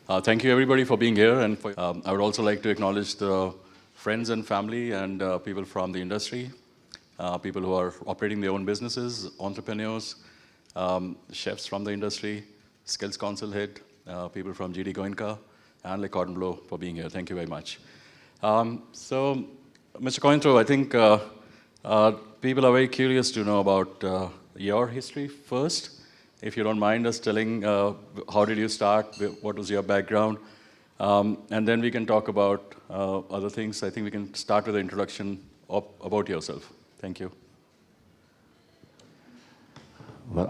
Thank you, everybody, for being here. And I would also like to acknowledge the friends and family and people from the industry, people who are operating their own businesses, entrepreneurs, chefs from the industry, Skills Council head, people from GD Goenka, and like Cordon Bleu for being here. Thank you very much. So, Mr. Cointreau, I think people are very curious to know about your history first. If you don't mind us telling how did you start, what was your background, and then we can talk about other things. I think we can start with the introduction about yourself. Thank you. Well,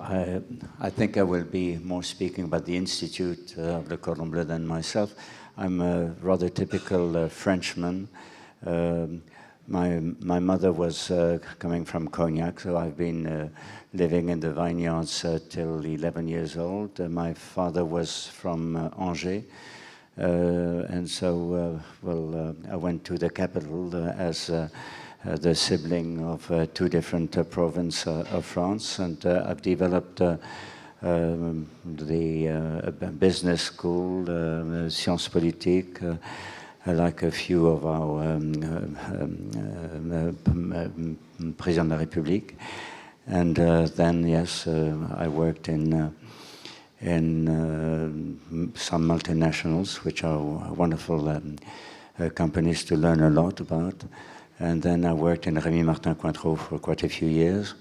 I think I will be more speaking about the Institute of the Cordon Bleu than myself. I'm a rather typical Frenchman. My mother was coming from Cognac, so I've been living in the vineyards till 11 years old. My father was from Angers, and so I went to the capital as the sibling of two different provinces of France, and I've developed the business school, Sciences Politiques, like a few of our Président de la République. And then, yes, I worked in some multinationals, which are wonderful companies to learn a lot about. And then I worked in Rémy Martin Cointreau for quite a few years.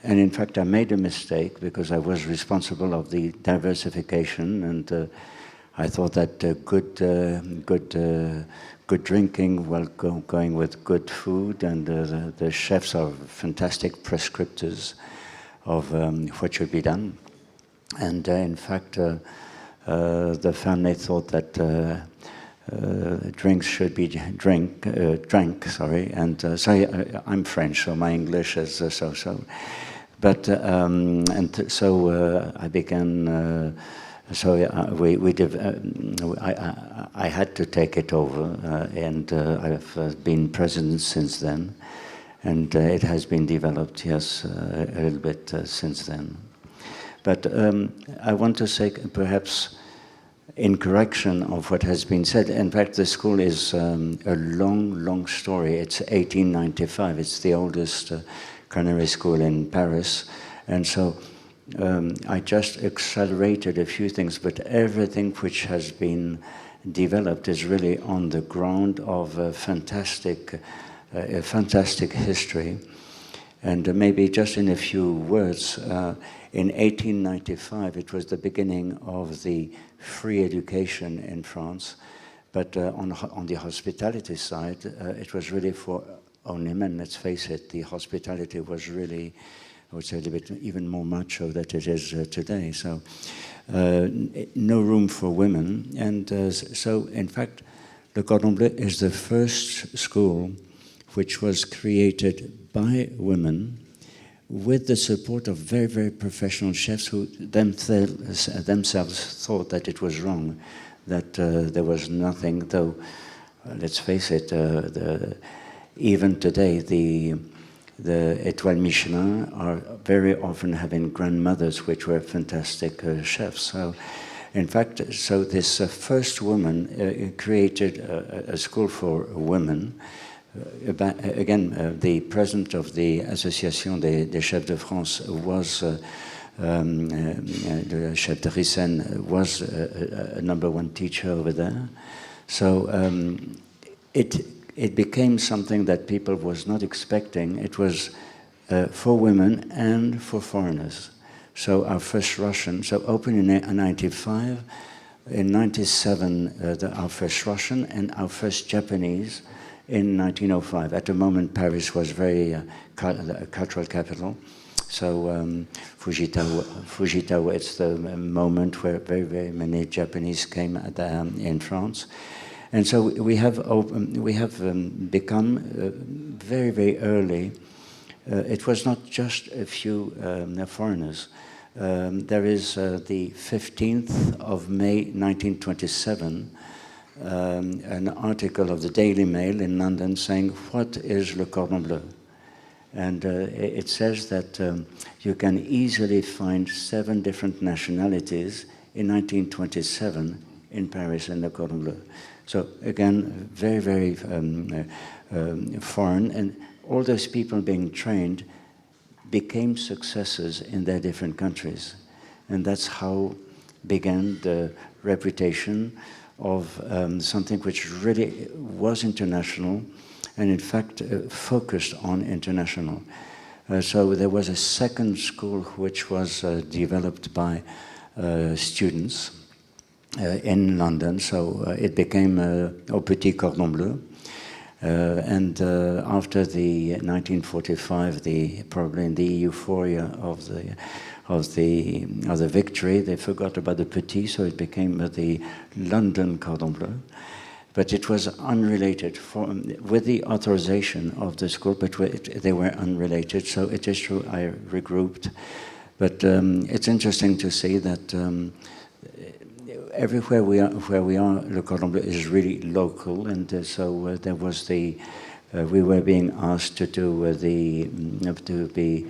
And in fact, I made a mistake because I was responsible of the diversification, and I thought that good drinking, well, going with good food, and the chefs are fantastic prescriptors of what should be done. And in fact, the family thought that drinks should be drank. And sorry, I'm French, so my English is so-so. But so I began. I had to take it over, and I've been president since then, and it has been developed, yes, a little bit since then. But I want to say, perhaps, in correction of what has been said, in fact, the school is a long story. It's 1895. It's the oldest culinary school in Paris, and so I just accelerated a few things, but everything which has been developed is really on the ground of a fantastic history. And maybe just in a few words, in 1895, it was the beginning of the free education in France, but on the hospitality side, it was really for only men. Let's face it, the hospitality was really, I would say, a little bit even more macho than it is today. So no room for women. And so, in fact, the Cordon Bleu is the first school which was created by women with the support of very, very professional chefs who themselves thought that it was wrong, that there was nothing, though, let's face it, even today, the Étoile Michelin are very often having grandmothers which were fantastic chefs. So, in fact, so this first woman created a school for women. Again, the president of the Association des Chefs de France was, the chef de Rissen was a #1 teacher over there. So it became something that people was not expecting. It was for women and for foreigners. So our first Russian, so opened in 95, in 97 our first Russian, and our first Japanese in 1905. At the moment, Paris was very cultural capital. So Fujita, it's the moment where very, very many Japanese came in France. And so we have become very, very early. It was not just a few foreigners. There is the 15th of May 1927, an article of the Daily Mail in London saying, "What is le Cordon Bleu?" And it says that you can easily find 7 different nationalities in 1927 in Paris in the Cordon Bleu. So again, very, very foreign, and all those people being trained became successes in their different countries. And that's how began the reputation of something which really was international, and in fact focused on international. So there was a second school which was developed by students in London, so it became Au Petit Cordon Bleu. And after the 1945, probably in the euphoria of the victory, they forgot about the Petit, so it became the London Cordon Bleu. But it was unrelated, with the authorization of the school, but they were unrelated, so it is true I regrouped. But it's interesting to see that everywhere where we are, Le Cordon Bleu is really local, and so there was we were being asked to do to be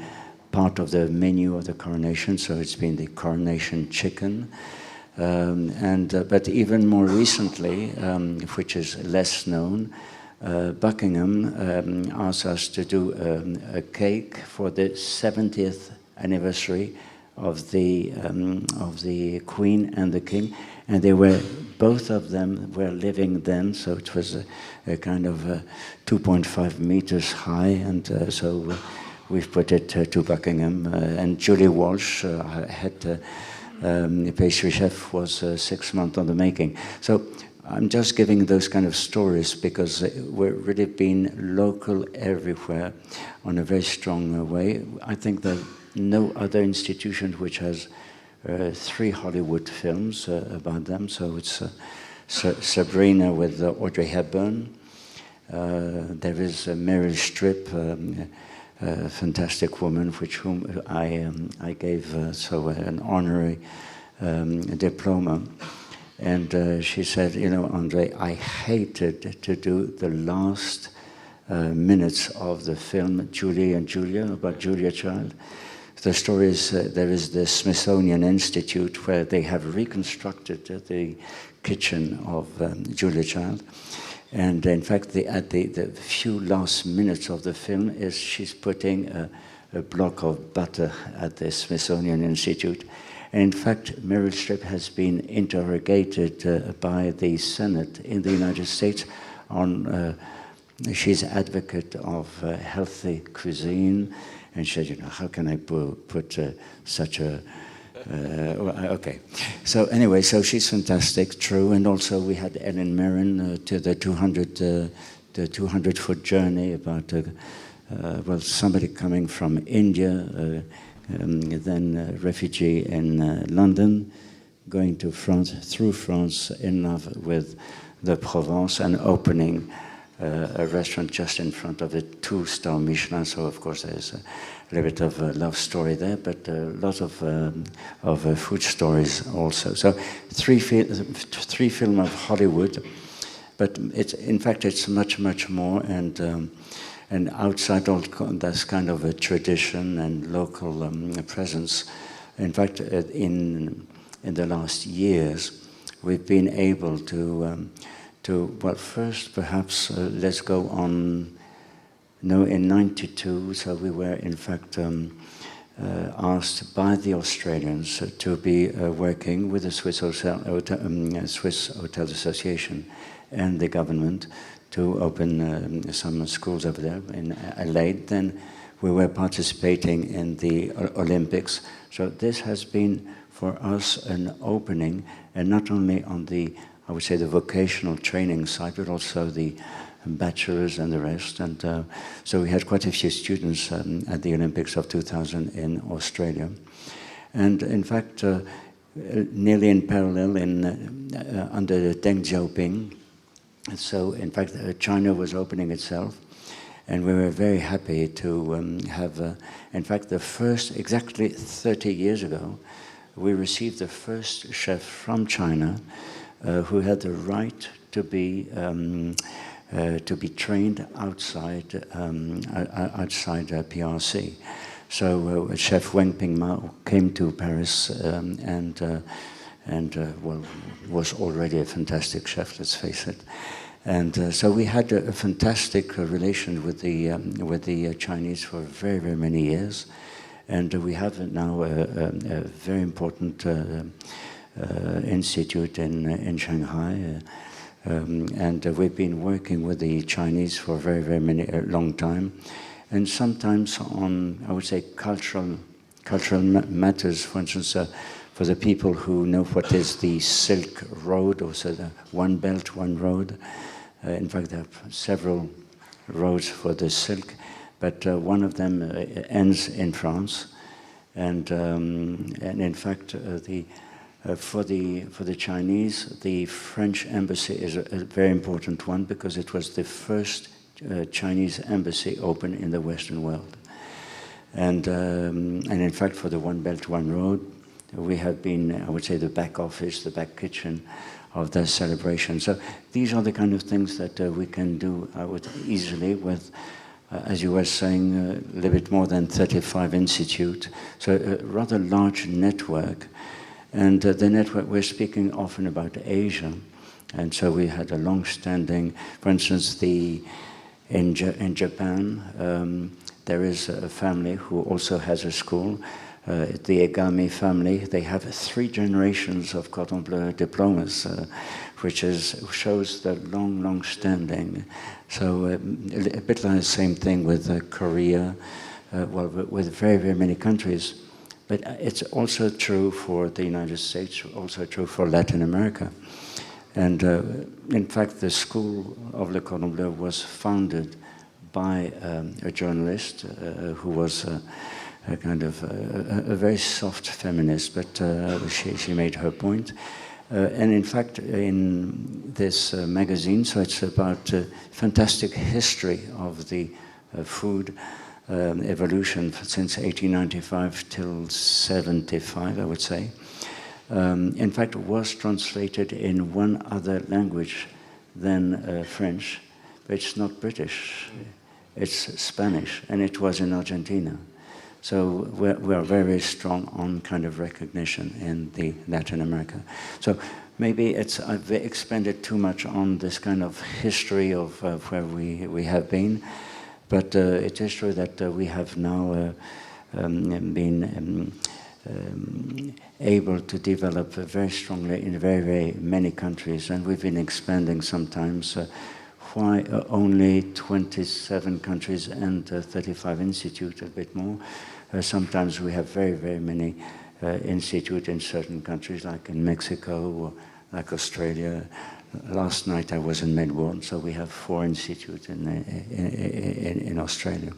part of the menu of the coronation, so it's been the coronation chicken. But even more recently, which is less known, Buckingham asked us to do a cake for the 70th anniversary of the Queen and the King, and both of them were living then, so it was a kind of 2.5 meters high, and so we've put it to Buckingham. And Julie Walsh, the pastry chef, was 6 months on the making. So I'm just giving those kind of stories because we've really been local everywhere on a very strong way. I think that no other institution which has 3 Hollywood films about them. So it's Sabrina with Audrey Hepburn. There is Meryl Streep, a fantastic woman, whom I gave an honorary diploma. And she said, you know, Andre, I hated to do the last minutes of the film Julie and Julia, about Julia Child. The story is there is the Smithsonian Institute where they have reconstructed the kitchen of Julia Child. And in fact, at the few last minutes of the film is she's putting a block of butter at the Smithsonian Institute. And in fact, Meryl Streep has been interrogated by the Senate in the United States on, she's advocate of healthy cuisine. And she said, you know, how can I put such a, okay. So anyway, so she's fantastic, true. And also we had Ellen Mirren to the 200-foot journey about, well, somebody coming from India, then a refugee in London, going to France, through France, in love with the Provence, and opening a restaurant just in front of a 2-star Michelin. So of course there's a little bit of a love story there, but a lot of food stories also. So three film of Hollywood, but in fact it's much more, and outside all that's kind of a tradition and local presence. In fact, in the last years, we've been able to well, first perhaps let's go on. No, in '92, so we were in fact asked by the Australians to be working with the Swiss Hotel Association and the government to open some schools over there in Adelaide. Then we were participating in the Olympics. So this has been for us an opening, and not only on the, I would say, the vocational training side, but also the bachelors and the rest. And so we had quite a few students at the Olympics of 2000 in Australia. And in fact, nearly in parallel under Deng Xiaoping, so in fact China was opening itself, and we were very happy to have, in fact the first, exactly 30 years ago, we received the first chef from China who had the right to be trained outside PRC. So Chef Weng Ping Mao came to Paris, and and well, was already a fantastic chef, let's face it. And so we had a fantastic relation with the Chinese for very, very many years. And we have now a very important institute in Shanghai. And we've been working with the Chinese for a very, very long time. And sometimes on, I would say, cultural matters, for instance, for the people who know what is the Silk Road, also the One Belt, One Road. In fact, there are several roads for the silk, but one of them ends in France. And in fact, for the Chinese, the French embassy is a very important one because it was the first Chinese embassy open in the Western world. And in fact, for the One Belt, One Road, we have been, I would say, the back office, the back kitchen of the celebration. So these are the kind of things that we can do, I would easily with, as you were saying, a little bit more than 35 institutes. So a rather large network. And the network, we're speaking often about Asia. And so we had a long-standing, for instance, in Japan, there is a family who also has a school, the Egami family. They have 3 generations of Cordon Bleu diplomas, which shows the long standing. So a bit like the same thing with Korea, well, with very, very many countries. But it's also true for the United States, also true for Latin America. And in fact, the School of Le Cordon Bleu was founded by a journalist who was a kind of a very soft feminist, but she made her point. And in fact, in this magazine, so it's about fantastic history of the food evolution since 1895 till 75, I would say. In fact, was translated in one other language than French, but it's not British, it's Spanish, and it was in Argentina. So we're very strong on kind of recognition in the Latin America. So maybe I've expanded too much on this kind of history of where we have been, but it is true that we have now been able to develop very strongly in very, very many countries, and we've been expanding sometimes. Why only 27 countries and 35 institutes, a bit more? Sometimes we have very, very many institutes in certain countries, like in Mexico or like Australia. Last night I was in Melbourne, so we have 4 institutes in Australia.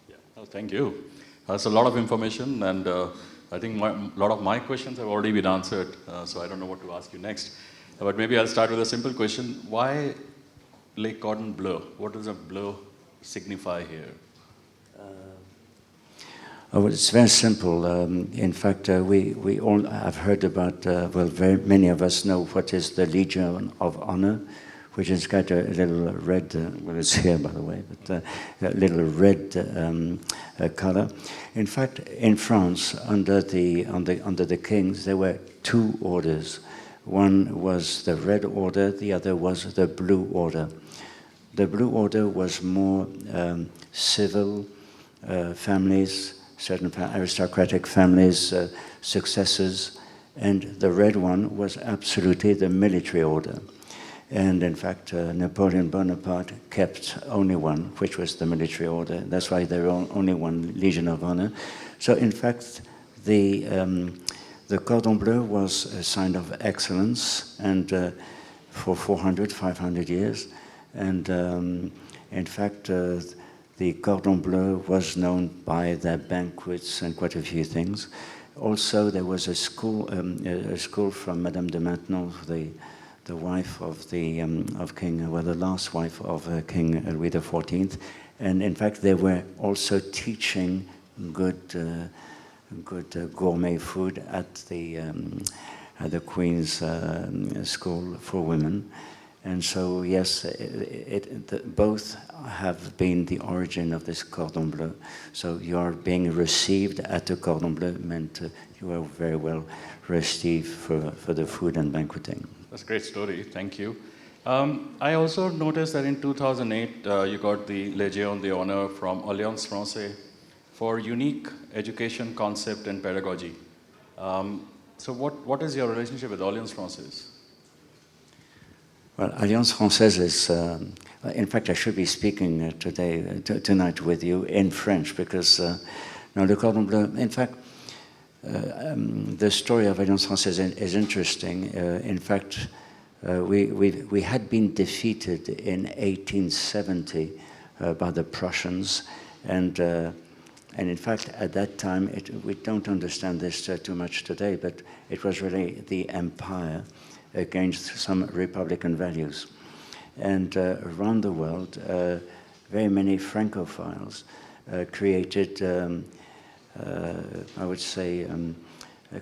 Yeah. Oh, thank you. That's a lot of information, and I think a lot of my questions have already been answered, so I don't know what to ask you next. But maybe I'll start with a simple question. Why Le Cordon Bleu? What does a bleu signify here? Oh, it's very simple. In fact, we all have heard about, well, very many of us know what is the Legion of Honor, which has got a little red, well, it's here, by the way, but a little red color. In fact, in France, under the kings, there were 2 orders. One was the Red Order, the other was the Blue Order. The Blue Order was more civil families, certain aristocratic families, successors, and the Red one was absolutely the military order. And in fact, Napoleon Bonaparte kept only one, which was the military order. That's why there are only 1 Legion of Honor. So in fact, the Cordon Bleu was a sign of excellence, and for 400, 500 years. And in fact, the Cordon Bleu was known by their banquets and quite a few things. Also, there was a school from Madame de Maintenon, the wife of King, well, the last wife of King Louis XIV, and in fact, they were also teaching good gourmet food at the Queen's School for Women. And so, yes, both have been the origin of this Cordon Bleu. So you are being received at the Cordon Bleu meant you are very well received for the food and banqueting. That's a great story. Thank you. I also noticed that in 2008, you got the Légion d'honneur from Alliance Francaise for unique education concept and pedagogy. So what is your relationship with Alliance Francaise? Well, Alliance Francaise is, in fact, I should be speaking tonight with you in French because now the Cordon Bleu, in fact, the story of Alliance Francaise is interesting. In fact, we had been defeated in 1870 by the Prussians, and in fact, at that time, we don't understand this too much today, but it was really the empire against some republican values. And around the world, very many Francophiles created, I would say,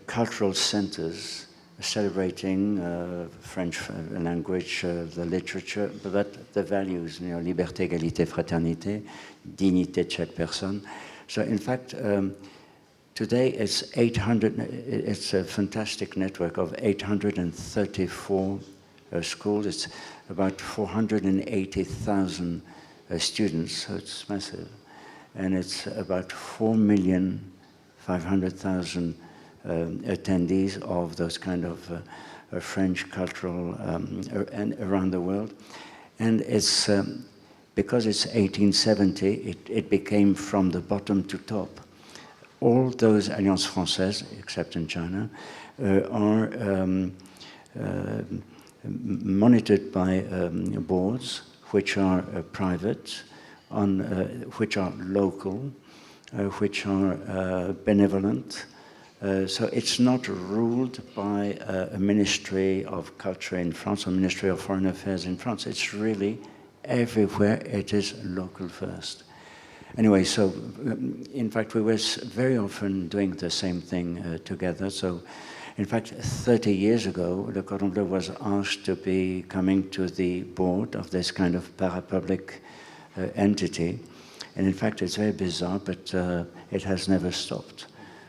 cultural centers celebrating French language, the literature, but the values, liberté, égalité, fraternité, dignité de chaque personne. So in fact, today it's 800, it's a fantastic network of 834 schools. It's about 480,000 students, so it's massive. And it's about 4,500,000 attendees of those kind of French cultural and around the world. And it's, because it's 1870, it became from the bottom to top. All those Alliances Françaises, except in China, are monitored by boards which are private, which are local, which are benevolent. So it's not ruled by a Ministry of Culture in France or Ministry of Foreign Affairs in France. It's really everywhere it is local first. Anyway, so in fact, we were very often doing the same thing together. So in fact, 30 years ago, the Cordon Bleu was asked to be coming to the board of this kind of parapublic entity. And in fact, it's very bizarre, but it has never stopped.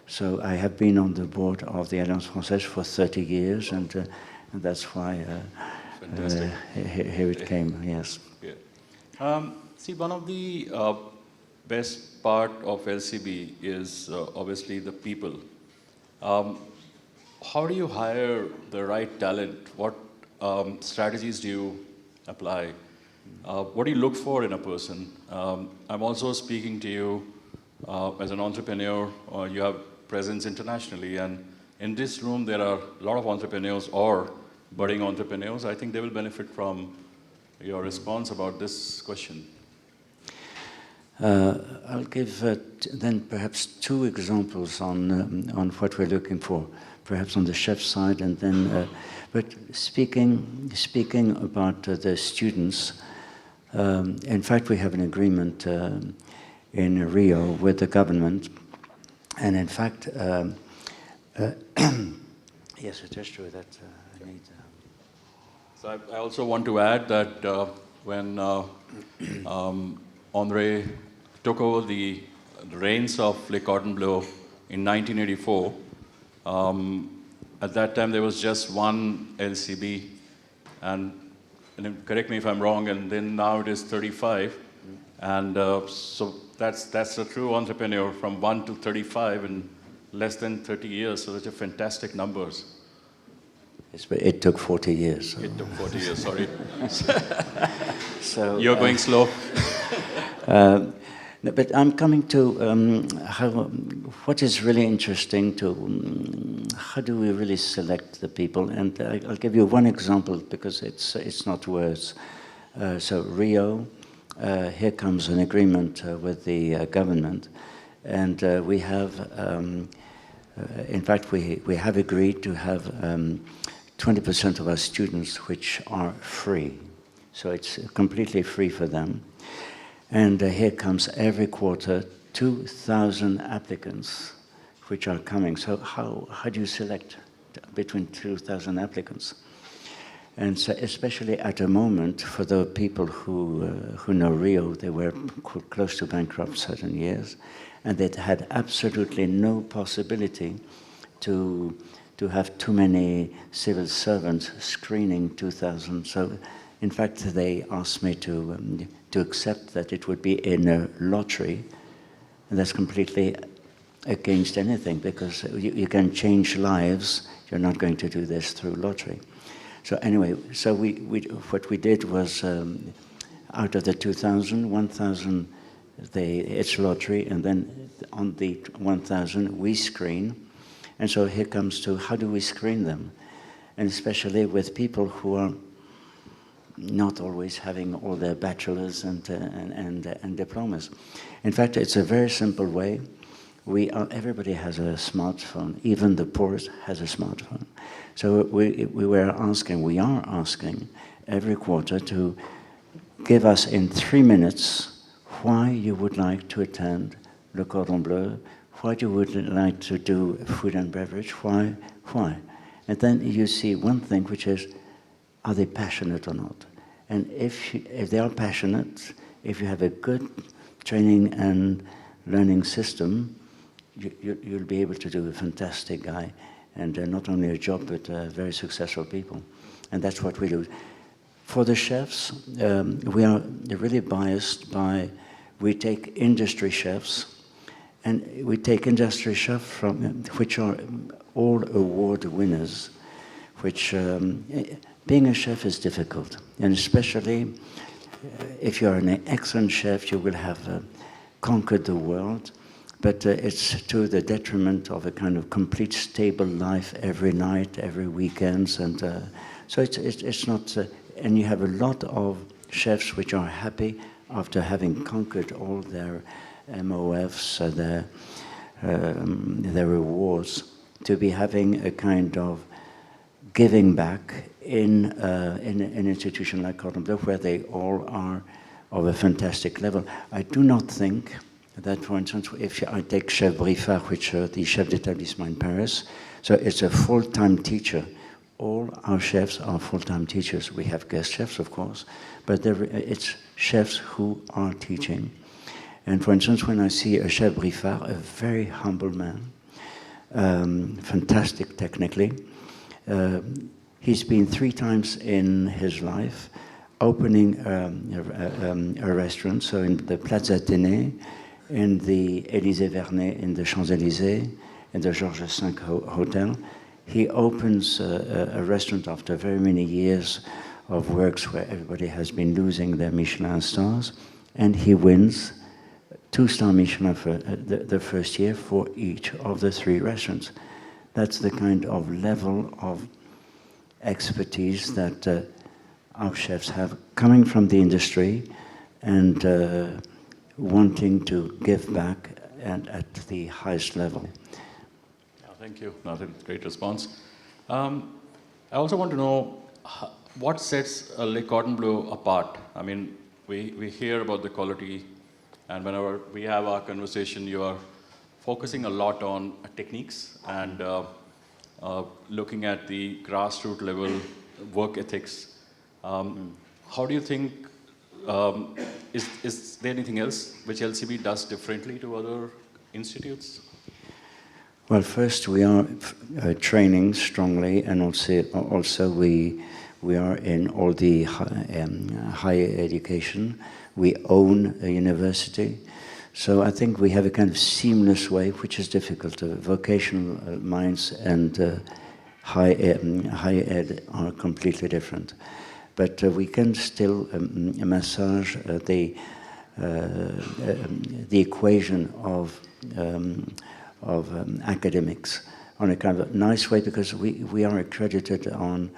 So I have been on the board of the Alliance Française for 30 years, and that's why here it came, yes. Yeah. See, one of the best part of LCB is obviously the people. How do you hire the right talent? What strategies do you apply? What do you look for in a person? I'm also speaking to you as an entrepreneur. You have presence internationally, and in this room there are a lot of entrepreneurs or budding entrepreneurs. I think they will benefit from your response about this question. I'll give then perhaps two examples on what we're looking for, perhaps on the chef side, and then. But speaking about the students, in fact, we have an agreement in Rio with the government, and in fact, yes, it is true that I need. So I also want to add that when André took over the reins of Le Cordon Bleu in 1984, at that time there was just one LCB, and correct me if I'm wrong, and then now it is 35, and so that's a true entrepreneur from 1 to 35 in less than 30 years, so those are fantastic numbers. Yes, but it took 40 years. So. It took 40 years, sorry. So, you're going slow. But I'm coming to what is really interesting how do we really select the people? And I'll give you one example because it's not words. So Rio, here comes an agreement with the government, and we have, in fact, we have agreed to have 20% of our students which are free. So it's completely free for them. And here comes every quarter 2,000 applicants which are coming. So how do you select between 2,000 applicants? And so especially at a moment, for the people who know Rio, they were close to bankrupt certain years, and they had absolutely no possibility to have too many civil servants screening 2,000. So, in fact, they asked me to accept that it would be in a lottery, and that's completely against anything, because you can change lives. You're not going to do this through lottery. So anyway, so what we did was, out of the 2,000, 1,000, it's lottery, and then on the 1,000 we screen. And so here comes to how do we screen them, and especially with people who are not always having all their bachelors and diplomas. In fact, it's a very simple way. Everybody has a smartphone. Even the poorest has a smartphone. So we are asking every quarter to give us in 3 minutes why you would like to attend Le Cordon Bleu, why you would like to do food and beverage, why? And then you see one thing, which is, are they passionate or not? And if they are passionate, if you have a good training and learning system, you'll be able to do a fantastic guy, and not only a job, but very successful people. And that's what we do. For the chefs, we are really biased by, we take industry chefs, and we take industry chefs which are all award winners, which being a chef is difficult, and especially if you're an excellent chef, you will have conquered the world, but it's to the detriment of a kind of complete stable life every night, every weekends, and so it's not, and you have a lot of chefs which are happy after having conquered all their MOFs, their rewards, to be having a kind of giving back in an institution like Cordon Bleu, where they all are of a fantastic level. I do not think that, for instance, if I take Chef Briffard, which the chef d'établissement in Paris, so it's a full-time teacher. All our chefs are full-time teachers. We have guest chefs, of course, but it's chefs who are teaching. And for instance, when I see a Chef Briffard, a very humble man, fantastic technically, he's been 3 times in his life opening a restaurant, so in the Plaza Athénée, in the Élysée Vernet, in the Champs-Élysées, in the Georges V Hotel. He opens a restaurant after very many years of works where everybody has been losing their Michelin stars, and he wins 2-star Michelin for the first year for each of the 3 restaurants. That's the kind of level of expertise that our chefs have, coming from the industry and wanting to give back and at the highest level. Yeah, thank you. Another great response. I also want to know what sets Le Cordon Bleu apart. I mean, we hear about the quality, and whenever we have our conversation, you are focusing a lot on techniques and looking at the grassroots level work ethics. How do you think, is there anything else which LCB does differently to other institutes? Well, first we are training strongly, and also we are in all the higher education. We own a university. So I think we have a kind of seamless way, which is difficult. Vocational minds and high ed are completely different. But we can still massage the equation of academics on a kind of nice way, because we are accredited on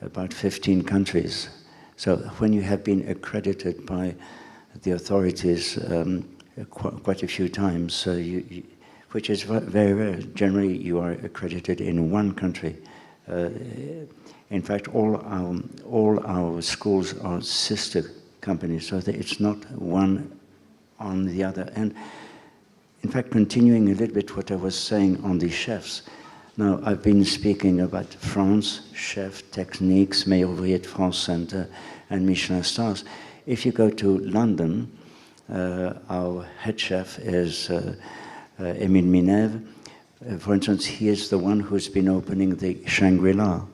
about 15 countries. So when you have been accredited by the authorities quite a few times, so which is very rare. Generally, you are accredited in one country. In fact, all our schools are sister companies, so that it's not one on the other. And in fact, continuing a little bit what I was saying on the chefs, Now, I've been speaking about France, chef, techniques, meilleur ouvrier de France, and Michelin stars. If you go to London, our head chef is Émile Minève. For instance, he is the one who's been opening the Shangri-La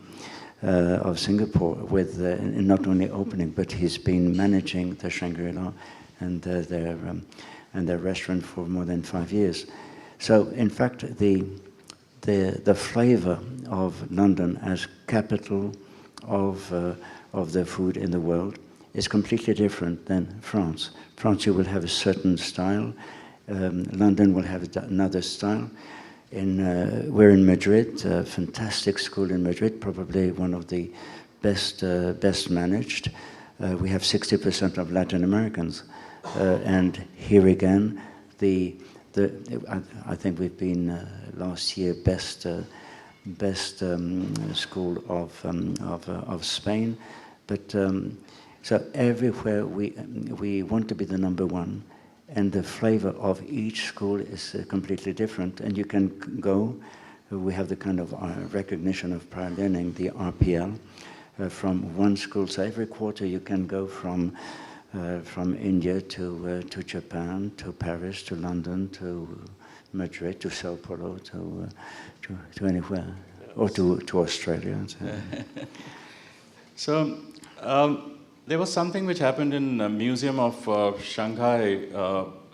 of Singapore, with not only opening, but he's been managing the Shangri-La and their restaurant for more than 5 years. So, in fact, the flavor of London as capital of the food in the world is completely different than France. France, you will have a certain style. London will have another style. We're in Madrid, a fantastic school in Madrid, probably one of the best managed. We have 60% of Latin Americans, and here again, I think we've been last year best school of Spain, but so everywhere we want to be the number one. And the flavor of each school is completely different. And you can go, we have the kind of recognition of prior learning, the RPL, from one school. So every quarter you can go from India to Japan, to Paris, to London, to Madrid, to Sao Paulo, to anywhere, or to Australia. So, there was something which happened in the Museum of Shanghai.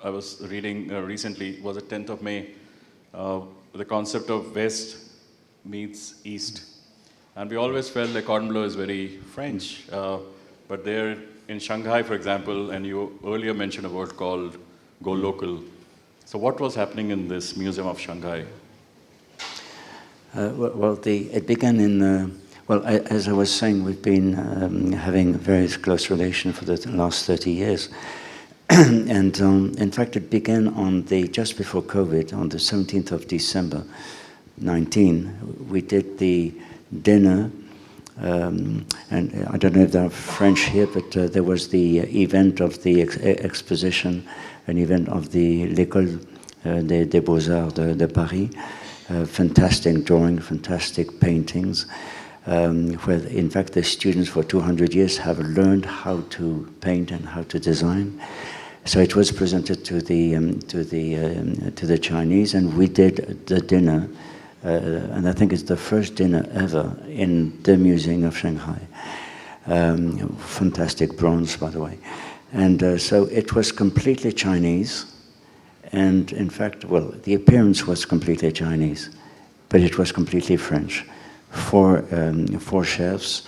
I was reading recently, was it 10th of May, the concept of West meets East. And we always felt that Cordon Bleu is very French. But there in Shanghai, for example, and you earlier mentioned a word called go local. So what was happening in this Museum of Shanghai? It began in... as I was saying, we've been having a very close relation for the last 30 years. And in fact, it began just before COVID, on the 17th of December, 19. We did the dinner, and I don't know if there are French here, but there was the event of the exposition, an event of the l'École des Beaux-Arts de Paris. Fantastic drawing, fantastic paintings. Where in fact the students for 200 years have learned how to paint and how to design. So it was presented to the Chinese, and we did the dinner, and I think it's the first dinner ever in the Museum of Shanghai. Fantastic bronze, by the way. And so it was completely Chinese, and in fact, the appearance was completely Chinese, but it was completely French. Four chefs,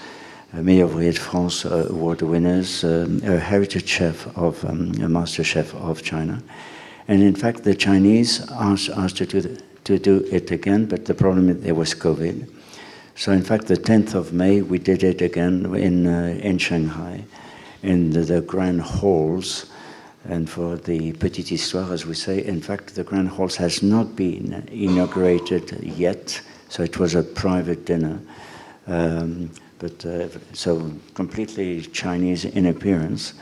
meilleur ouvrier de France award winners, a heritage chef a master chef of China. And in fact, the Chinese asked us to do it again, but the problem is there was COVID. So in fact, the 10th of May, we did it again in Shanghai, in the grand halls. And for the petite histoire, as we say, in fact, the grand halls has not been inaugurated yet. So it was a private dinner, so completely Chinese in appearance,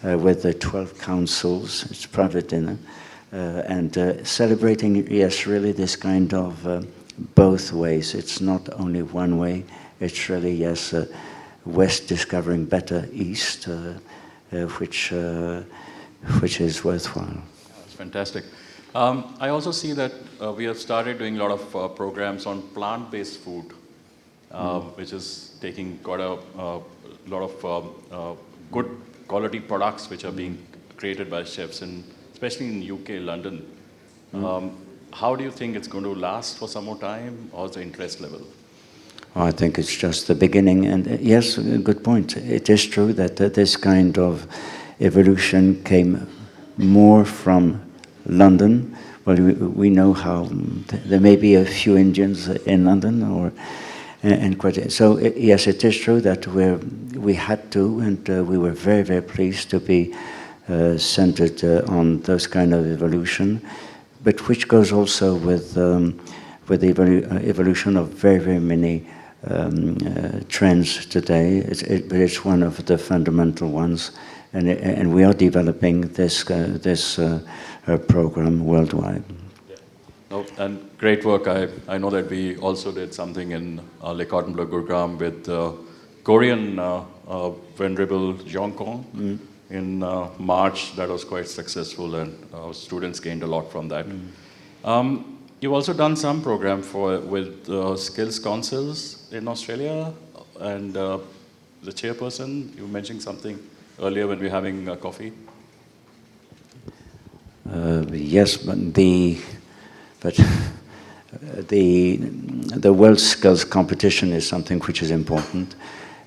with the 12 councils. It's private dinner, and celebrating, yes, really this kind of both ways. It's not only one way. It's really, yes, West discovering better East, which is worthwhile. That's fantastic. I also see that we have started doing a lot of programs on plant-based food, which is taking quite a lot of good quality products which are being created by chefs, and especially in UK, London. How do you think it's going to last for some more time, or is the interest level? I think it's just the beginning, and yes, good point. It is true that this kind of evolution came more from London. Well, we know how there may be a few Indians in London, and quite. So yes, it is true that we had to, and we were very, very pleased to be centered on those kind of evolution, but which goes also with the evolution of very, very many trends today. But it's one of the fundamental ones. And we are developing this program worldwide. Oh, and great work. I know that we also did something in Le Cordon Bleu Gurugram with Korean Venerable Jeongkong in March. That was quite successful, and students gained a lot from that. You've also done some program with skills councils in Australia, and the chairperson, you mentioned something earlier when we were having coffee. Yes, but the World Skills Competition is something which is important,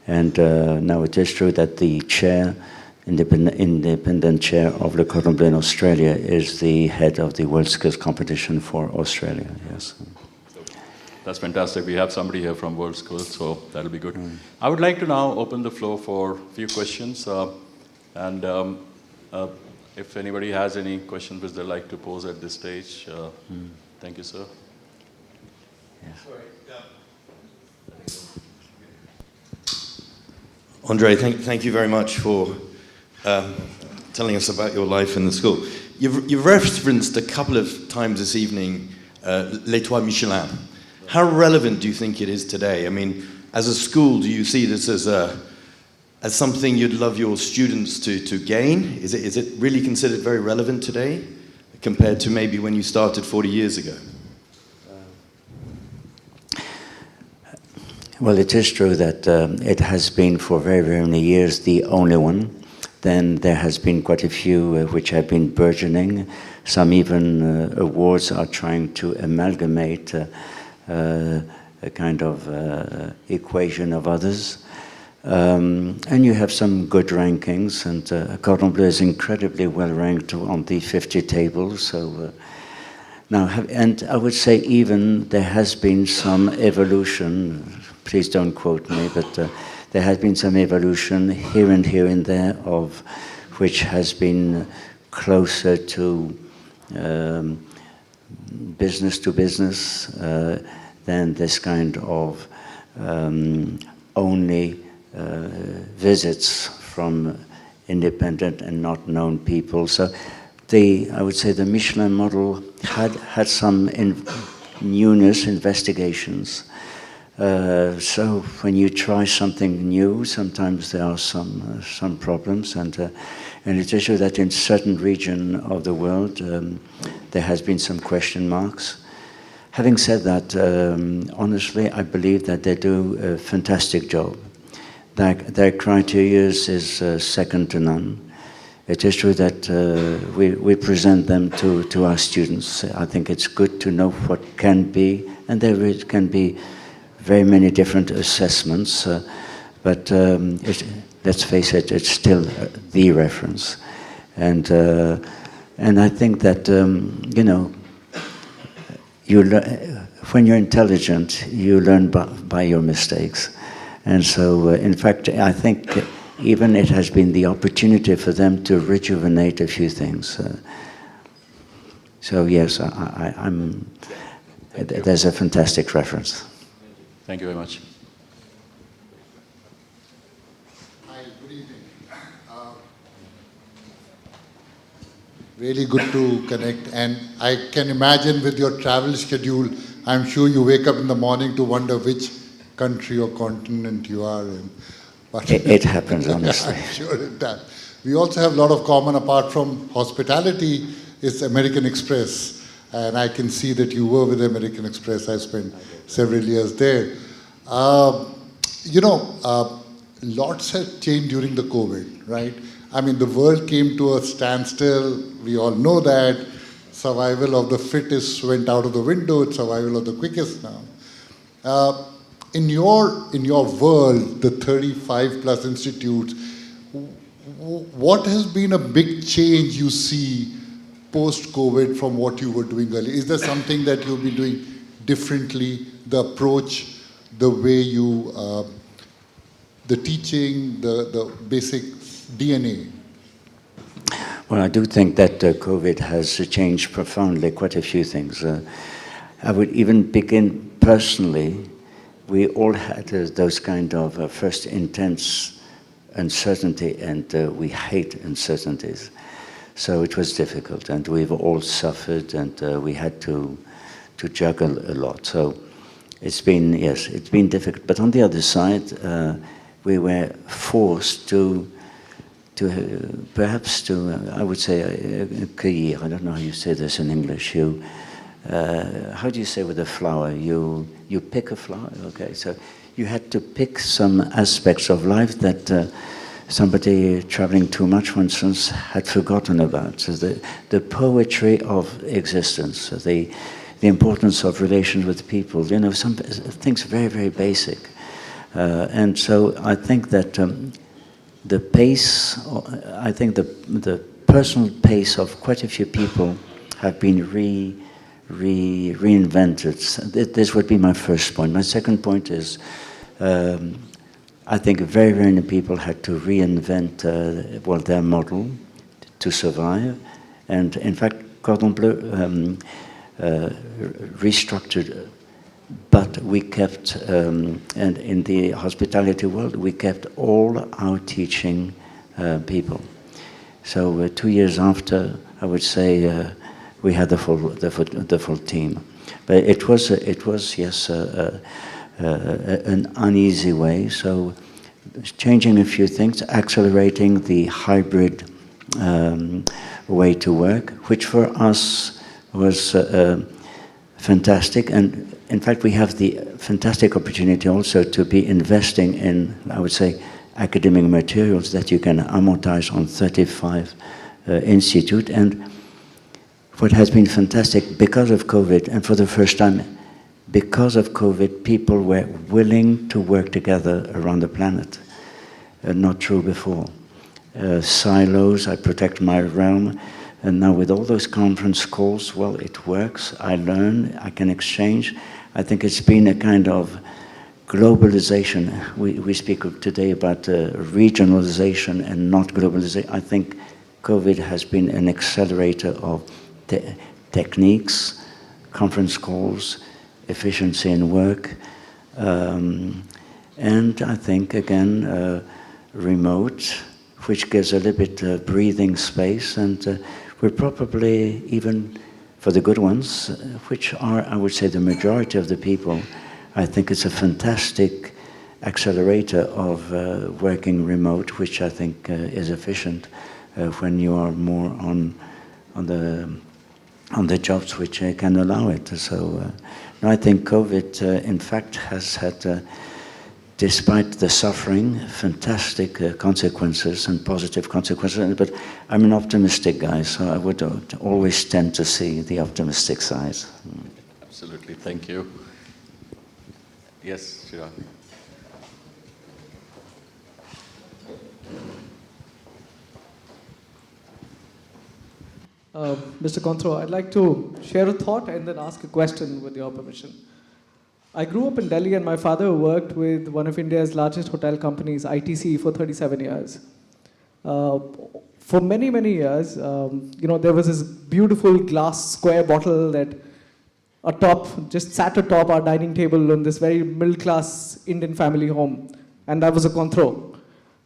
and now it is true that the chair, independent chair of Le Cordon Bleu in Australia, is the head of the World Skills Competition for Australia. Yes. That's fantastic. We have somebody here from World Skills, so that'll be good. I would like to now open the floor for a few questions, and if anybody has any questions which they'd like to pose at this stage, thank you, sir. Andre, thank you very much for telling us about your life in the school. You've referenced a couple of times this evening L'Étoile Michelin. How relevant do you think it is today? I mean, as a school, do you see this as something you'd love your students to gain? Is it really considered very relevant today compared to maybe when you started 40 years ago? Well, it is true that it has been for very, very many years the only one. Then there has been quite a few which have been burgeoning. Some even awards are trying to amalgamate a kind of equation of others. And you have some good rankings, and Cordon Bleu is incredibly well ranked on the 50 tables. So now, and I would say even there has been some evolution. Please don't quote me, but there has been some evolution here and there of which has been closer to business to business than this kind of only visits from independent and not known people. So I would say the Michelin model had some newness, investigations. So when you try something new, sometimes there are some problems, and it is true that in certain region of the world there has been some question marks. Having said that, honestly, I believe that they do a fantastic job. Their criteria is second to none. It is true that we present them to our students. I think it's good to know what can be, and there can be very many different assessments, but let's face it, it's still the reference. And I think that, when you're intelligent, you learn by your mistakes. And so, in fact, I think even it has been the opportunity for them to rejuvenate a few things. So yes, there's a fantastic reference. Thank you very much. Hi, good evening. Really good to connect, and I can imagine with your travel schedule, I'm sure you wake up in the morning to wonder which country or continent you are in. But It happens, honestly. I'm sure it does. We also have a lot of common, apart from hospitality, is American Express. And I can see that you were with American Express. I spent several years there. Lots have changed during the COVID, right? I mean, the world came to a standstill. We all know that. Survival of the fittest went out of the window. It's survival of the quickest now. In your world, the 35 plus institutes, what has been a big change you see post-COVID from what you were doing earlier? Is there something that you'll be doing differently, the approach, the way you, the teaching, the basic DNA? Well, I do think that COVID has changed profoundly quite a few things. I would even begin personally. We all had those kind of first intense uncertainty, and we hate uncertainties. So it was difficult, and we've all suffered, and we had to juggle a lot. So it's been, yes, it's been difficult. But on the other side, we were forced to perhaps to, I would say, cueillir. I don't know how you say this in English. How do you say with a flower? You pick a flower? Okay, so you had to pick some aspects of life that somebody traveling too much, for instance, had forgotten about. So the poetry of existence, the importance of relations with people, you know, some things very, very basic. And so I think that the pace, I think the personal pace of quite a few people have been reinvented. This would be my first point. My second point is, I think very, very many people had to reinvent their model to survive. And in fact, Cordon Bleu restructured, but we kept, and in the hospitality world, we kept all our teaching people. So 2 years after, I would say, we had the full team. But it was yes, an uneasy way. So changing a few things, accelerating the hybrid way to work, which for us was fantastic. And in fact, we have the fantastic opportunity also to be investing in, I would say, academic materials that you can amortize on 35 institutes. And what has been fantastic, because of COVID, and for the first time, because of COVID, people were willing to work together around the planet. Not true before. Silos, I protect my realm, and now with all those conference calls, well, it works. I learn, I can exchange. I think it's been a kind of globalization. We speak today about regionalization and not globalization. I think COVID has been an accelerator of techniques, conference calls, efficiency in work, and I think, again, remote, which gives a little bit breathing space, and we're probably, even for the good ones, which are, I would say, the majority of the people, I think it's a fantastic accelerator of working remote, which I think is efficient when you are more on the jobs which can allow it. So no, I think COVID, in fact, has had, despite the suffering, fantastic consequences and positive consequences. But I'm an optimistic guy, so I would always tend to see the optimistic side. Absolutely, thank you. Yes, Chirag. Mr. Cointreau, I'd like to share a thought and then ask a question with your permission. I grew up in Delhi and my father worked with one of India's largest hotel companies, ITC, for 37 years. For many, many years, there was this beautiful glass square bottle that just sat atop our dining table on this very middle-class Indian family home, and that was a Cointreau.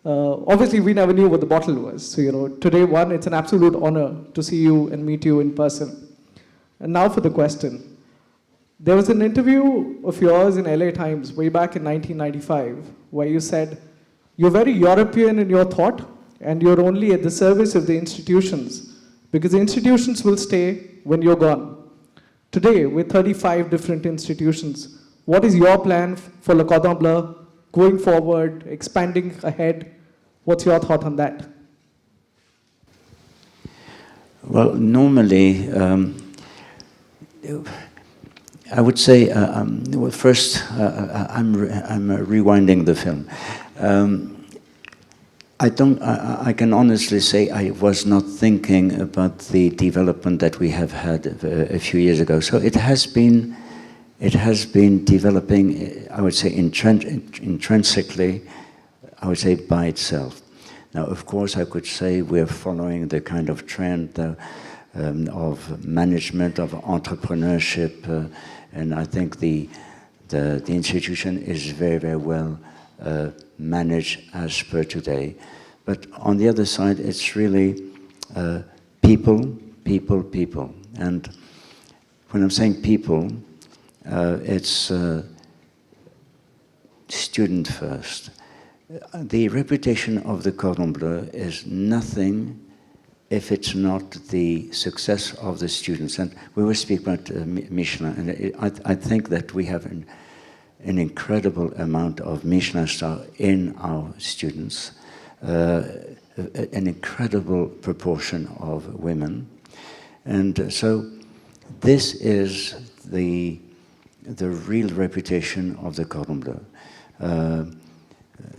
Obviously, we never knew what the bottle was. So, today, it's an absolute honor to see you and meet you in person. And now for the question. There was an interview of yours in LA Times way back in 1995 where you said, you're very European in your thought and you're only at the service of the institutions because the institutions will stay when you're gone. Today, with 35 different institutions, what is your plan for Le Cordon Bleu going forward, expanding ahead? What's your thought on that? Well, normally, I would say, first, I'm rewinding the film. I can honestly say I was not thinking about the development that we have had a few years ago. So it has been developing, I would say, intrinsically, I would say, by itself. Now, of course, I could say we're following the kind of trend of management, of entrepreneurship, and I think the institution is very, very well managed as per today. But on the other side, it's really people. And when I'm saying people, it's student first. The reputation of the Cordon Bleu is nothing if it's not the success of the students. And we will speak about Michelin, and I think that we have an incredible amount of Michelin star in our students, an incredible proportion of women. And so this is the real reputation of the Cordon Bleu.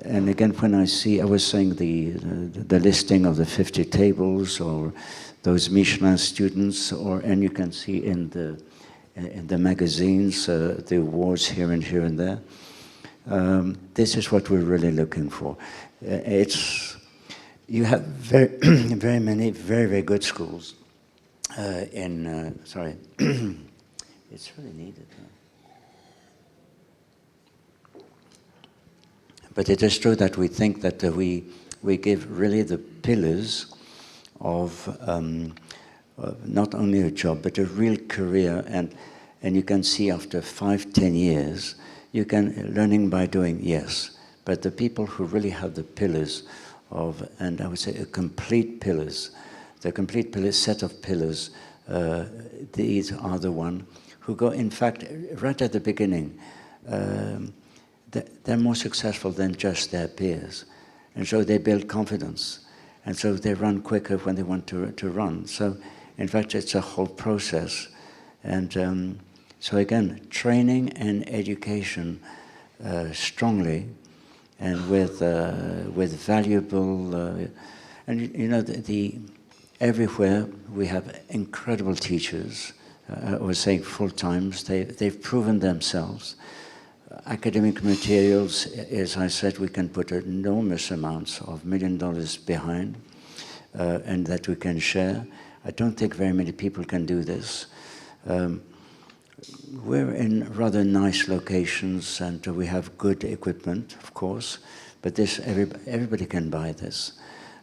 And again, when I was saying the listing of the 50 tables or those Michelin students, and you can see in the magazines the awards here and there. This is what we're really looking for. You have very many very good schools sorry, it's really needed. But it is true that we think that we give really the pillars of not only a job, but a real career. And you can see after 5-10 years, learning by doing, yes. But the people who really have the pillars and I would say the complete set of pillars, these are the one who go, in fact, right at the beginning, they're more successful than just their peers. And so they build confidence. And so they run quicker when they want to run. So, in fact, it's a whole process. And so again, training and education strongly and with valuable, and you know, everywhere we have incredible teachers. I was saying full times, they've proven themselves. Academic materials, as I said, we can put enormous amounts of $1 million behind, and that we can share. I don't think very many people can do this. We're in rather nice locations, and we have good equipment, of course, but everybody can buy this.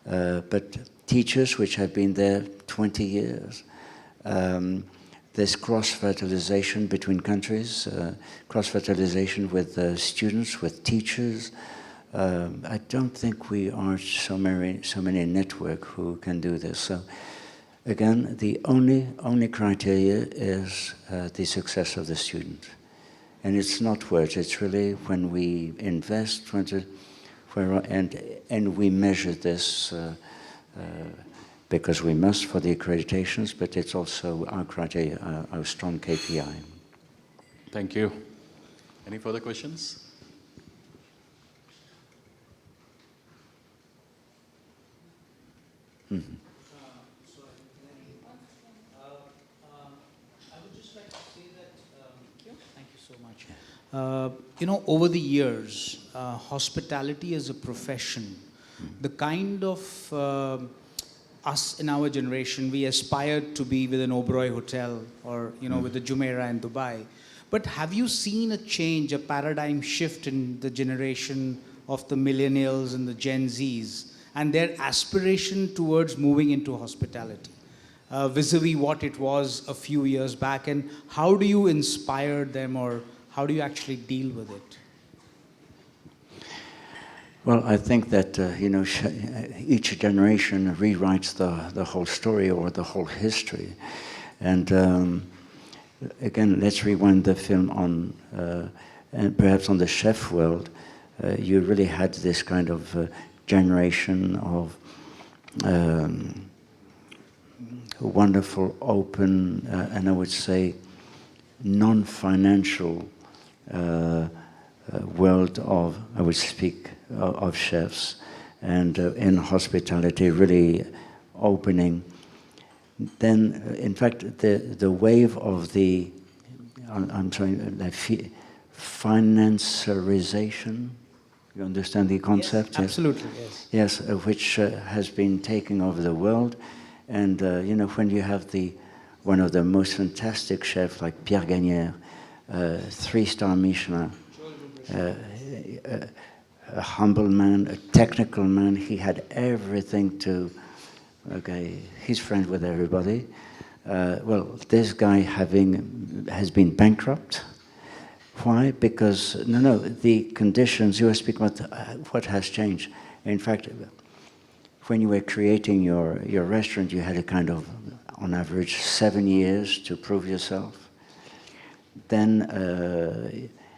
But teachers which have been there 20 years, there's cross-fertilization between countries, cross-fertilization with students, with teachers. I don't think we are so many network who can do this. So again, the only criteria is the success of the student. And it's not words, it's really when we invest, and we measure this because we must for the accreditations, but it's also our criteria, our strong KPI. Thank you. Any further questions? Mm-hmm. I would just like to say that, thank you so much. You know, over the years, hospitality as a profession, the kind of us in our generation, we aspired to be with an Oberoi hotel or, you know, with the Jumeirah in Dubai. But have you seen a change, a paradigm shift in the generation of the millennials and the Gen Zs and their aspiration towards moving into hospitality, vis-a-vis what it was a few years back? And how do you inspire them, or how do you actually deal with it? Well, I think that, you know, each generation rewrites the whole story or the whole history. And again, let's rewind the film on, and perhaps on the chef world, you really had this kind of generation of wonderful, open, and I would say non-financial world of, I would speak, of chefs, and in hospitality really opening. Then, in fact, the wave of the, I'm sorry, financiarization, you understand the concept? Yes, absolutely, yes. Yes, which has been taking over the world. And, you know, when you have one of the most fantastic chefs like Pierre Gagnère, 3-star Michelin, a humble man, a technical man. He had everything to, he's friends with everybody. well, this guy has been bankrupt. Why? Because, the conditions, you were speaking about what has changed. In fact, when you were creating your restaurant, you had a kind of, on average, 7 years to prove yourself. Then,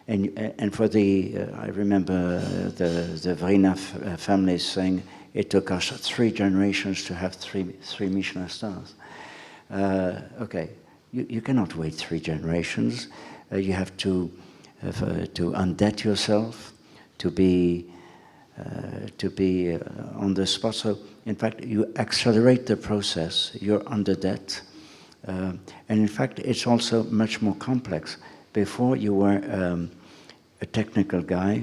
and for I remember the Vrina family saying it took us 3 generations to have three Michelin stars. Okay, you cannot wait 3 generations. You have to undebt yourself, to be on the spot. So, in fact, you accelerate the process. You're under debt, and in fact, it's also much more complex. Before, you were a technical guy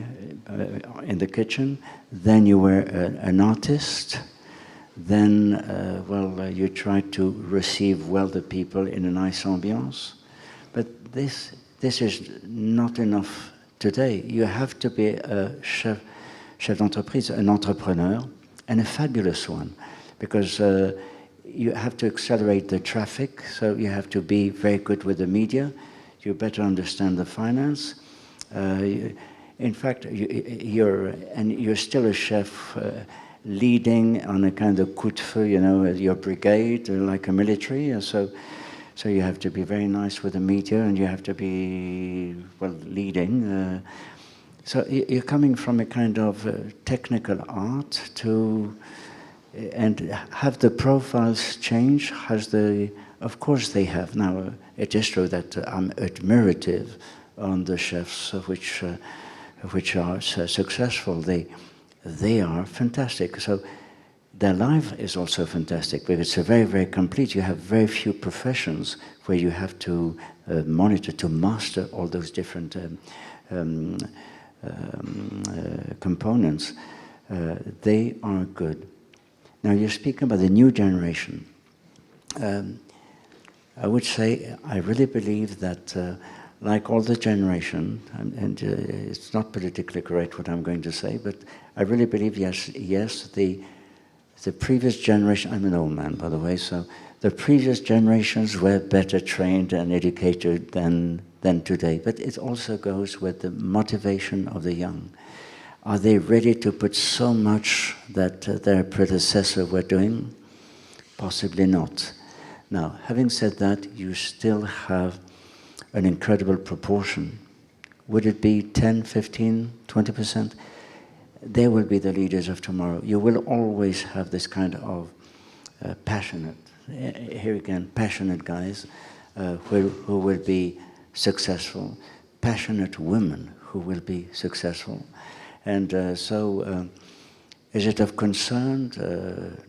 in the kitchen. Then you were an artist. Then, you tried to receive well the people in a nice ambiance. But this is not enough today. You have to be a chef d'entreprise, an entrepreneur, and a fabulous one, because you have to accelerate the traffic, so you have to be very good with the media, you better understand the finance. In fact, you're still a chef leading on a kind of coup de feu, your brigade, like a military, so you have to be very nice with the media, and you have to be, leading. So you're coming from a kind of technical art and have the profiles changed? Of course they have. Now, it is true that I'm admirative on the chefs which are so successful. They are fantastic. So their life is also fantastic, but it's a very, very complete. You have very few professions where you have to monitor, to master all those different components. They are good. Now, you're speaking about the new generation. I would say I really believe that, like all the generation, and it's not politically correct what I'm going to say, but I really believe, yes, the previous generation, I'm an old man, by the way, so the previous generations were better trained and educated than today. But it also goes with the motivation of the young. Are they ready to put so much that their predecessors were doing? Possibly not. Now, having said that, you still have an incredible proportion. Would it be 10, 15, 20%? They will be the leaders of tomorrow. You will always have this kind of passionate, here again, passionate guys who will be successful, passionate women who will be successful. And is it of concern?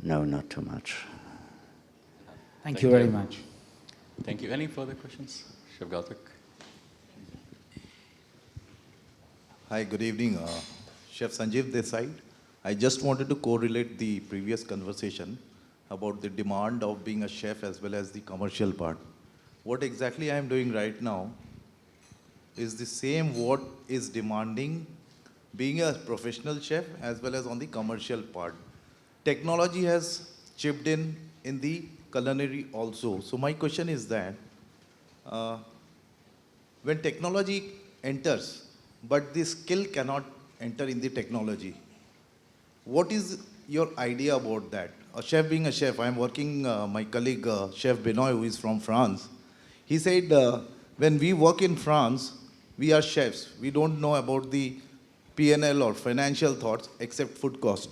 No, not too much. Thank you very much. Thank you. Any further questions? Chef Gautak? Hi, good evening. Chef Sanjeev this side. I just wanted to correlate the previous conversation about the demand of being a chef as well as the commercial part. What exactly I am doing right now is the same what is demanding being a professional chef as well as on the commercial part. Technology has chipped in the culinary also. So my question is that when technology enters, but the skill cannot enter in the technology, what is your idea about that? A chef being a chef, I'm working, my colleague, Chef Benoit, who is from France, he said, when we work in France, we are chefs. We don't know about the P&L or financial thoughts except food cost.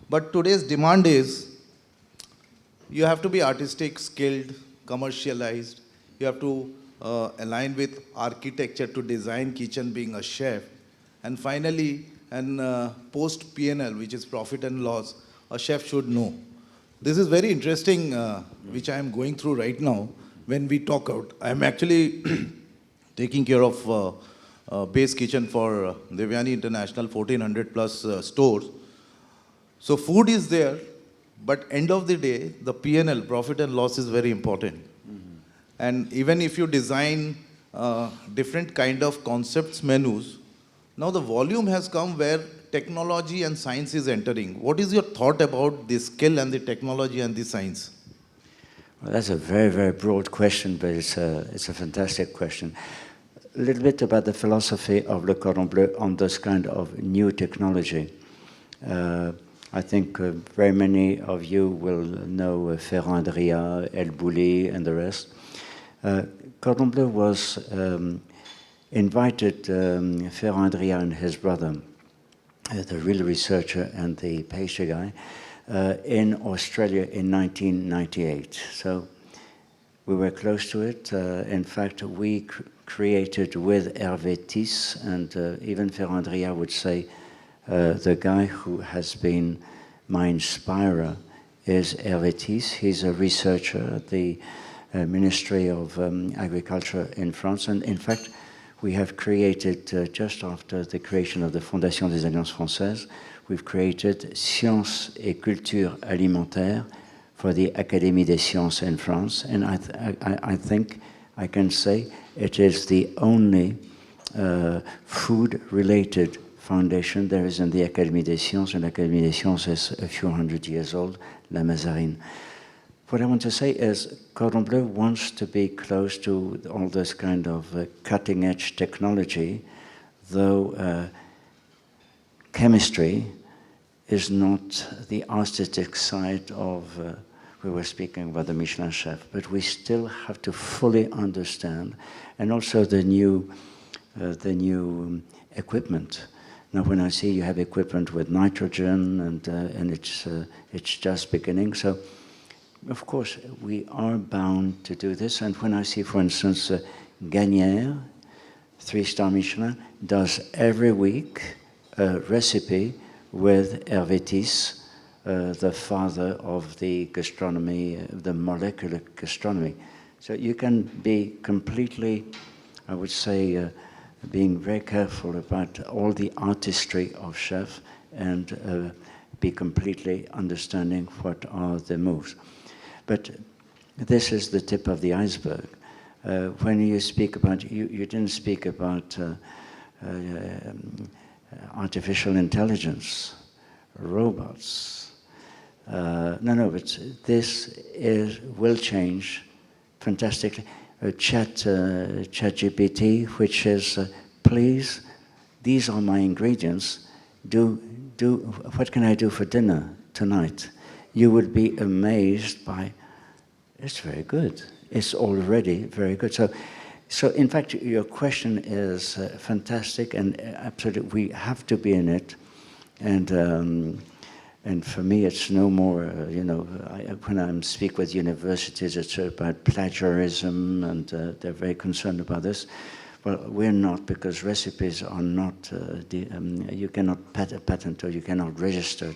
But today's demand is, you have to be artistic, skilled, commercialized. You have to align with architecture to design kitchen being a chef. And finally, post P&L, which is profit and loss, a chef should know. This is very interesting, which I am going through right now when we talk out. I am actually taking care of base kitchen for Devyani International, 1400 plus stores. So food is there, but end of the day, the P&L, profit and loss, is very important. Mm-hmm. And even if you design different kind of concepts, menus, now the volume has come where technology and science is entering. What is your thought about the skill and the technology and the science? Well, that's a very, very broad question, but it's a fantastic question. A little bit about the philosophy of Le Cordon Bleu on this kind of new technology. I think very many of you will know Ferrand Adria, El Bouli, and the rest. Cordon Bleu was invited Ferrand Adria and his brother, the real researcher and the pastry guy, in Australia in 1998. So we were close to it. In fact, we created with Hervé Tis, and even Ferrand Adria would say, the guy who has been my inspirer is Hervé Tis. He's a researcher at the Ministry of Agriculture in France. And in fact, we have created, just after the creation of the Fondation des Alliances Françaises, we've created Sciences et Culture Alimentaire for the Académie des Sciences in France. And I think I can say it is the only food-related foundation there is in the Académie des Sciences, and l'Académie des Sciences is a few hundred years old, La Mazarine. What I want to say is Cordon Bleu wants to be close to all this kind of cutting-edge technology, though chemistry is not the artistic side of, we were speaking about the Michelin chef, but we still have to fully understand, and also the new equipment. Now, when I see you have equipment with nitrogen, and it's just beginning, so of course we are bound to do this. And when I see, for instance, Gagnère, 3-star Michelin, does every week a recipe with Hervé Tis, the father of the gastronomy, the molecular gastronomy. So you can be completely, I would say, being very careful about all the artistry of chef, and be completely understanding what are the moves. But this is the tip of the iceberg. When you speak about, you didn't speak about artificial intelligence, robots. No, but this will change fantastically. ChatGPT, which is, please, these are my ingredients. What can I do for dinner tonight? You would be amazed by, it's very good. It's already very good. So in fact, your question is fantastic, and absolutely, we have to be in it. And for me, it's no more, when I speak with universities, it's about plagiarism, and they're very concerned about this. Well, we're not, because recipes are not, you cannot patent or you cannot register.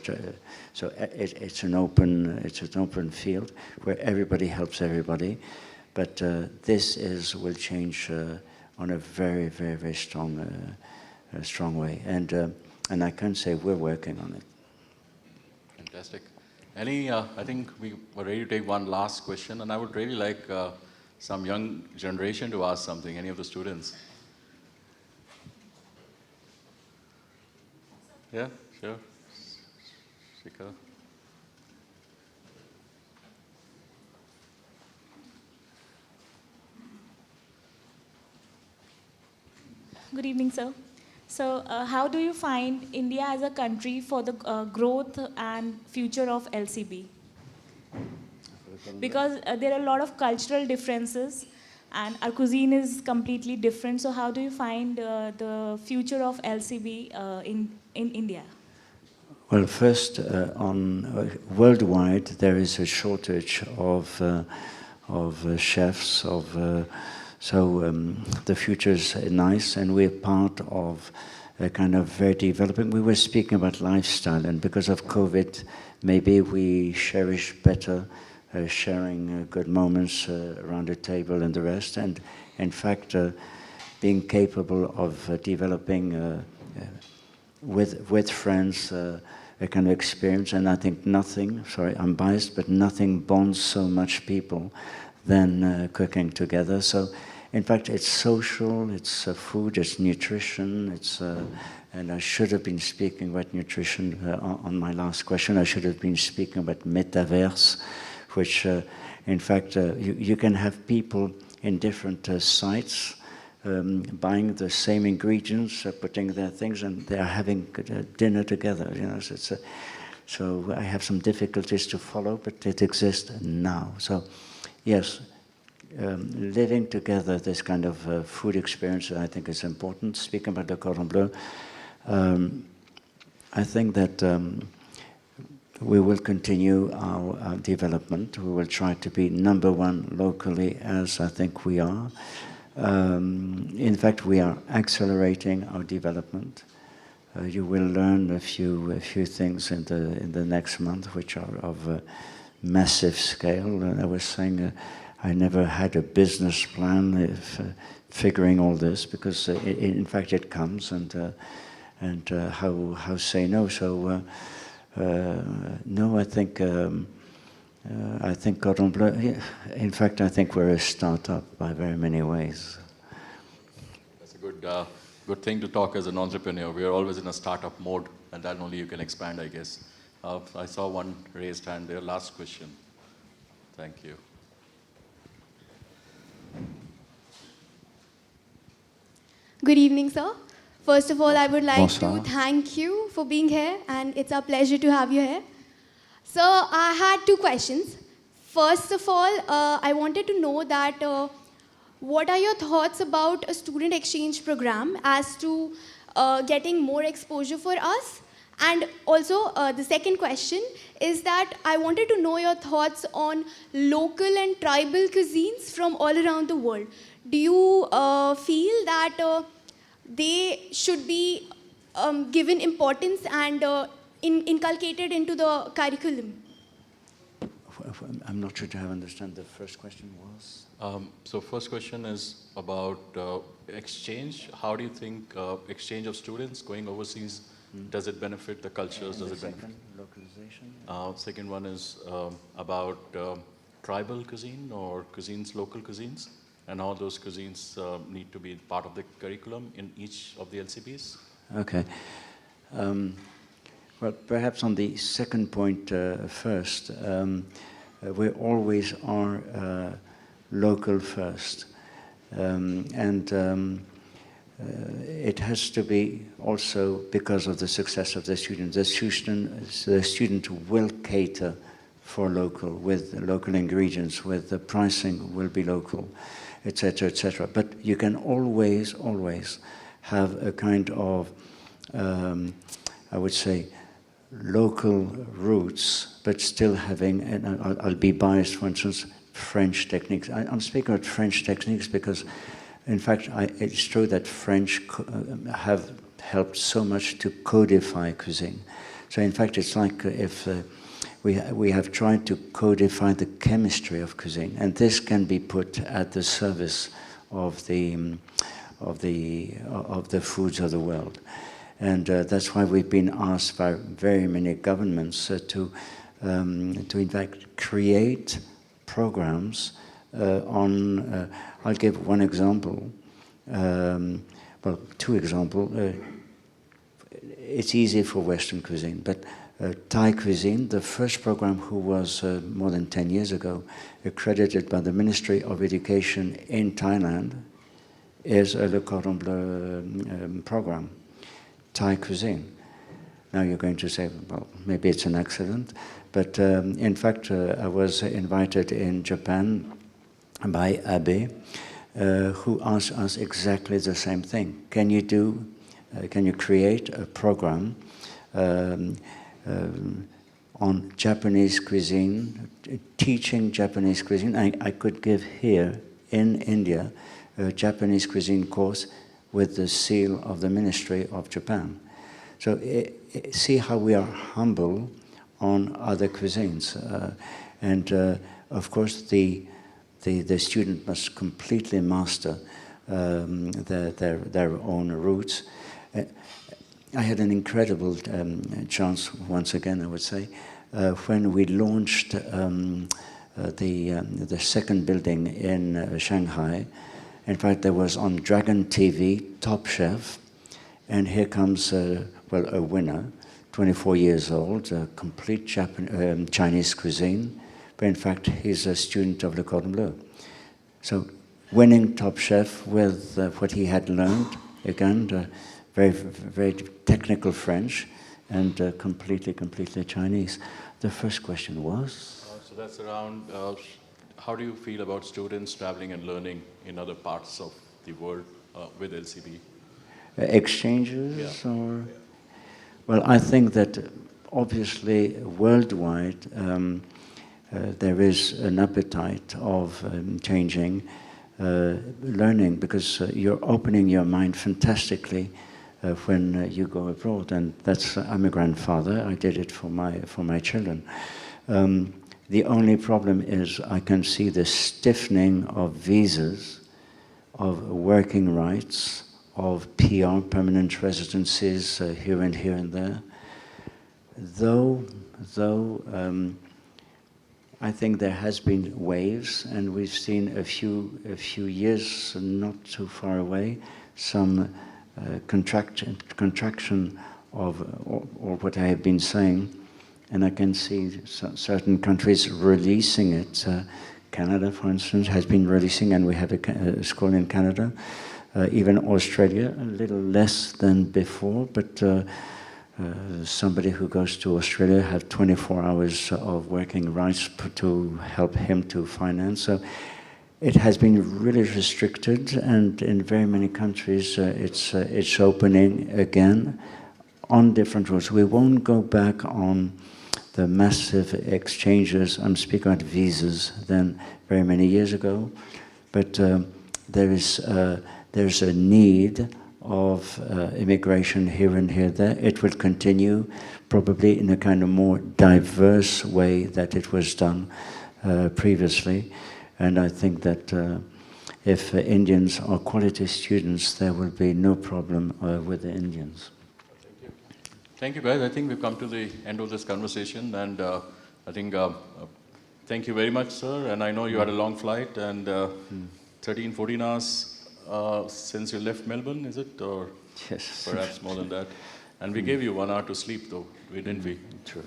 So it's an open field where everybody helps everybody. But this will change on a very, very, very strong way. And I can say we're working on it. Fantastic. I think we were ready to take one last question, and I would really like some young generation to ask something, any of the students. Yeah, sure. Shika. Good evening, sir. So, how do you find India as a country for the growth and future of LCB? Because there are a lot of cultural differences, and our cuisine is completely different. So, how do you find the future of LCB in India? Well, first, worldwide, there is a shortage of chefs, so the future is nice, and we're part of a kind of very developing. We were speaking about lifestyle, and because of COVID, maybe we cherish better sharing good moments around a table and the rest. And in fact, being capable of developing with friends a kind of experience. And I think nothing, sorry, I'm biased, but nothing bonds so much people than cooking together. So, in fact, it's social, it's food, it's nutrition, and I should have been speaking about nutrition on my last question. I should have been speaking about metaverse, which In fact, you can have people in different sites buying the same ingredients, putting their things, and they're having dinner together. You know, so I have some difficulties to follow, but it exists now. So, yes, living together this kind of food experience, I think is important. Speaking about the Cordon Bleu, I think that we will continue our development. We will try to be #1 locally, as I think we are. In fact, we are accelerating our development. You will learn a few things in the next month, which are of massive scale. I was saying I never had a business plan figuring all this, because in fact it comes, and how say no. So no, I think Cordon Bleu. In fact, I think we're a startup by very many ways. That's a good thing to talk as an entrepreneur. We are always in a startup mode, and then only you can expand, I guess. I saw one raised hand there. Last question. Thank you. Good evening, sir. First of all, I would like Bonsoir. to thank you for being here, and it's a pleasure to have you here. So, I had 2 questions. First of all, I wanted to know that what are your thoughts about a student exchange program as to getting more exposure for us? And also, the second question is that I wanted to know your thoughts on local and tribal cuisines from all around the world. Do you feel that they should be given importance and inculcated into the curriculum? I'm not sure to have understand the first question was. So first question is about exchange. How do you think exchange of students going overseas, does it benefit the cultures? Does it benefit? Localization? Second one is about tribal cuisine or cuisines, local cuisines, and how those cuisines need to be part of the curriculum in each of the LCBs. Okay. Well, perhaps on the second point first, we always are local first. It has to be also because of the success of the student. The student will cater for local, with local ingredients, with the pricing will be local, etc., etc. But you can always have a kind of, I would say, local roots, but still having, and I'll be biased, for instance, French techniques. I'm speaking about French techniques because, in fact, it's true that French have helped so much to codify cuisine. So, in fact, it's like if we have tried to codify the chemistry of cuisine, and this can be put at the service of the foods of the world. And that's why we've been asked by very many governments to in fact create programs on. I'll give one example. Well, 2 examples. It's easy for Western cuisine, but Thai cuisine, the first program who was more than 10 years ago accredited by the Ministry of Education in Thailand is a Le Cordon Bleu program. Thai cuisine. Now you're going to say, well, maybe it's an accident, but in fact, I was invited in Japan by Abe, who asked us exactly the same thing. Can you create a program on Japanese cuisine, teaching Japanese cuisine? I could give here in India a Japanese cuisine course with the seal of the Ministry of Japan. So see how we are humble on other cuisines. Of course, the student must completely master their own roots. I had an incredible chance, once again, I would say, when we launched the second building in Shanghai. In fact, there was on Dragon TV, Top Chef, and here comes, a winner, 24 years old, complete Chinese cuisine, but in fact he's a student of the Cordon Bleu. So winning top chef with what he had learned, again, very, very technical French, and completely Chinese. The first question was? So that's around, how do you feel about students traveling and learning in other parts of the world with LCB? Exchanges, or? Well, I think that obviously worldwide there is an appetite of changing, learning, because you're opening your mind fantastically when you go abroad, and that's, I'm a grandfather, I did it for my children. The only problem is I can see the stiffening of visas, of working rights, of PR, permanent residencies, here and there. Though I think there has been waves, and we've seen a few years not too far away, some contraction of or what I have been saying, and I can see certain countries releasing it. Canada, for instance, has been releasing, and we have a school in Canada. Even Australia, a little less than before, but somebody who goes to Australia have 24 hours of working rights to help him to finance. So it has been really restricted, and in very many countries it's opening again on different rules. We won't go back on the massive exchanges, I'm speaking about visas, than very many years ago, but there's a need of immigration here and there. It will continue probably in a kind of more diverse way that it was done previously. And I think that if Indians are quality students, there will be no problem with the Indians. Thank you, guys. I think we've come to the end of this conversation, and I think thank you very much, sir. And I know you had a long flight, and 13, 14 hours since you left Melbourne, is it? Or yes, perhaps more than that. And we gave you 1 hour to sleep, though, didn't we? True.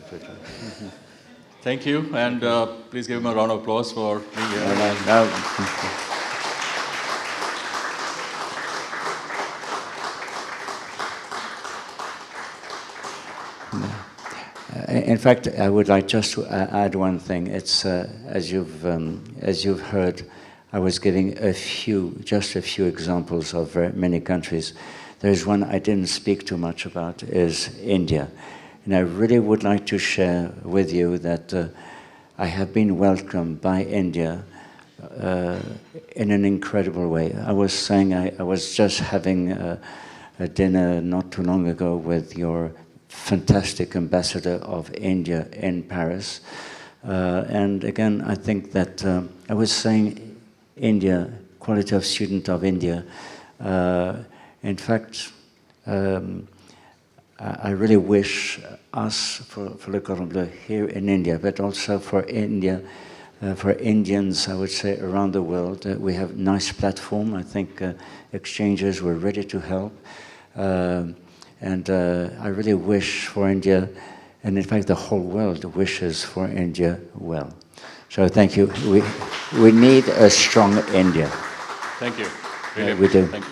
Thank you, and please give him a round of applause for being here. In fact, I would like just to add one thing. It's as you've heard, I was giving just a few examples of many countries. There's one I didn't speak too much about, is India. And I really would like to share with you that I have been welcomed by India in an incredible way. I was saying, I was just having a dinner not too long ago with your fantastic ambassador of India in Paris. And again, I think that I was saying India, quality of student of India. In fact, I really wish us, for Le Cordon Bleu here in India, but also for India, for Indians, I would say, around the world. We have a nice platform. I think exchanges were ready to help. And I really wish for India, and in fact the whole world wishes for India well. So thank you. We need a strong India. Thank you. Really we do. Thank you.